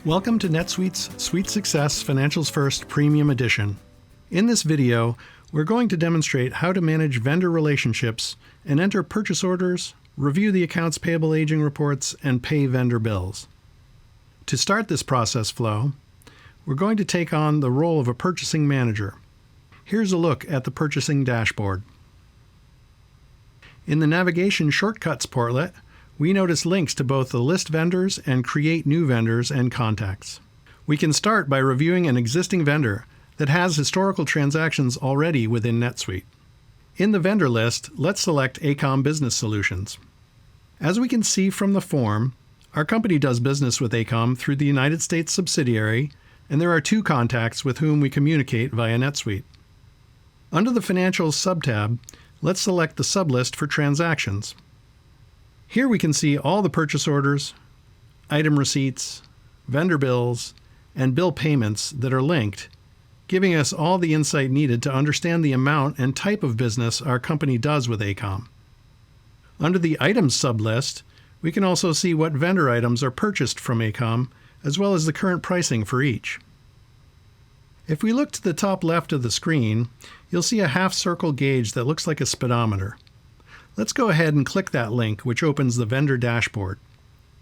Welcome to NetSuite's SuiteSuccess Financials First Premium Edition. In this video, we're going to demonstrate how to manage vendor relationships and enter purchase orders, review the accounts payable aging reports, and pay vendor bills. To start this process flow, we're going to take on the role of a purchasing manager. Here's a look at the purchasing dashboard. In the Navigation Shortcuts portlet, we notice links to both the List Vendors and Create New Vendors and Contacts. We can start by reviewing an existing vendor that has historical transactions already within NetSuite. In the vendor list, let's select AECOM Business Solutions. As we can see from the form, our company does business with AECOM through the United States subsidiary, and there are two contacts with whom we communicate via NetSuite. Under the Financials subtab, let's select the sublist for Transactions. Here we can see all the purchase orders, item receipts, vendor bills, and bill payments that are linked, giving us all the insight needed to understand the amount and type of business our company does with AECOM. Under the Items sublist, we can also see what vendor items are purchased from AECOM, as well as the current pricing for each. If we look to the top left of the screen, you'll see a half-circle gauge that looks like a speedometer. Let's go ahead and click that link, which opens the vendor dashboard.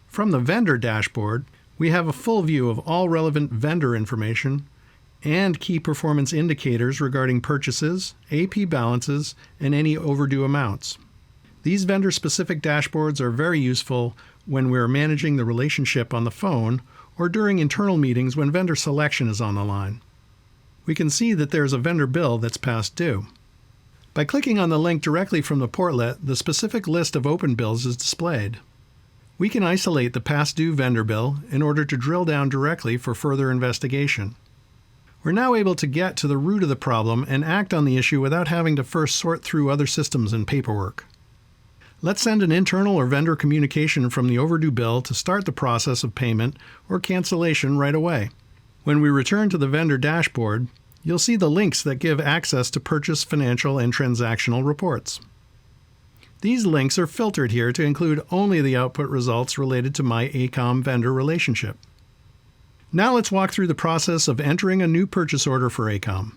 From the vendor dashboard, we have a full view of all relevant vendor information and key performance indicators regarding purchases, AP balances, and any overdue amounts. These vendor-specific dashboards are very useful when we're managing the relationship on the phone or during internal meetings when vendor selection is on the line. We can see that there's a vendor bill that's past due. By clicking on the link directly from the portlet, the specific list of open bills is displayed. We can isolate the past due vendor bill in order to drill down directly for further investigation. We're now able to get to the root of the problem and act on the issue without having to first sort through other systems and paperwork. Let's send an internal or vendor communication from the overdue bill to start the process of payment or cancellation right away. When we return to the vendor dashboard, you'll see the links that give access to purchase, financial, and transactional reports. These links are filtered here to include only the output results related to my AECOM vendor relationship. Now let's walk through the process of entering a new purchase order for AECOM.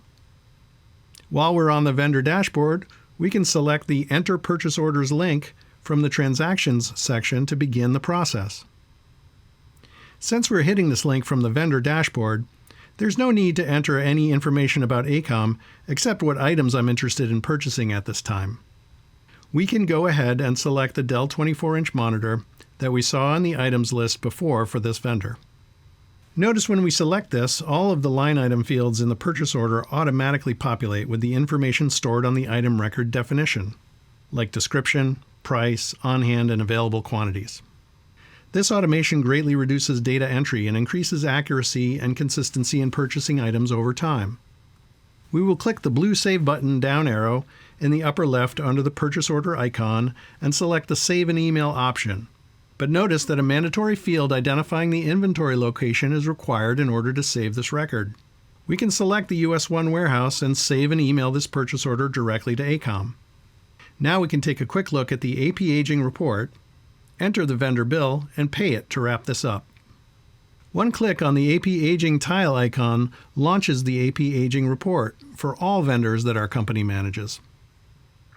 While we're on the vendor dashboard, we can select the Enter Purchase Orders link from the Transactions section to begin the process. Since we're hitting this link from the vendor dashboard, there's no need to enter any information about AECOM except what items I'm interested in purchasing at this time. We can go ahead and select the Dell 24-inch monitor that we saw on the items list before for this vendor. Notice when we select this, all of the line item fields in the purchase order automatically populate with the information stored on the item record definition, like description, price, on-hand, and available quantities. This automation greatly reduces data entry and increases accuracy and consistency in purchasing items over time. We will click the blue Save button down arrow in the upper left under the purchase order icon and select the Save an Email option. But notice that a mandatory field identifying the inventory location is required in order to save this record. We can select the US 1 warehouse and save and email this purchase order directly to AECOM. Now we can take a quick look at the AP aging report, enter the vendor bill, and pay it to wrap this up. One click on the AP Aging tile icon launches the AP Aging report for all vendors that our company manages.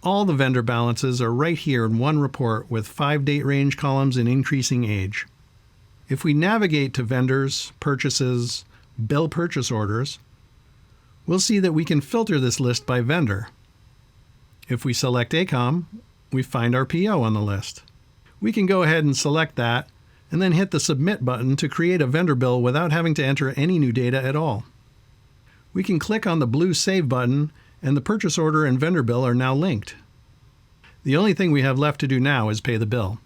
All the vendor balances are right here in one report with 5 date range columns in increasing age. If we navigate to Vendors, Purchases, Bill Purchase Orders, we'll see that we can filter this list by vendor. If we select AECOM, we find our PO on the list. We can go ahead and select that and then hit the Submit button to create a vendor bill without having to enter any new data at all. We can click on the blue Save button and the purchase order and vendor bill are now linked. The only thing we have left to do now is pay the bill.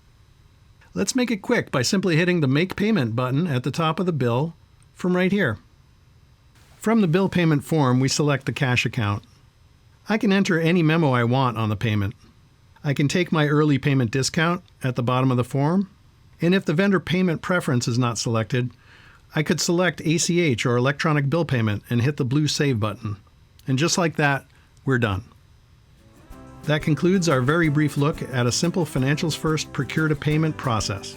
Let's make it quick by simply hitting the Make Payment button at the top of the bill from right here. From the bill payment form, we select the cash account. I can enter any memo I want on the payment. I can take my early payment discount at the bottom of the form, and if the vendor payment preference is not selected, I could select ACH or electronic bill payment and hit the blue Save button. And just like that, we're done. That concludes our very brief look at a simple Financials First procure-to-payment process.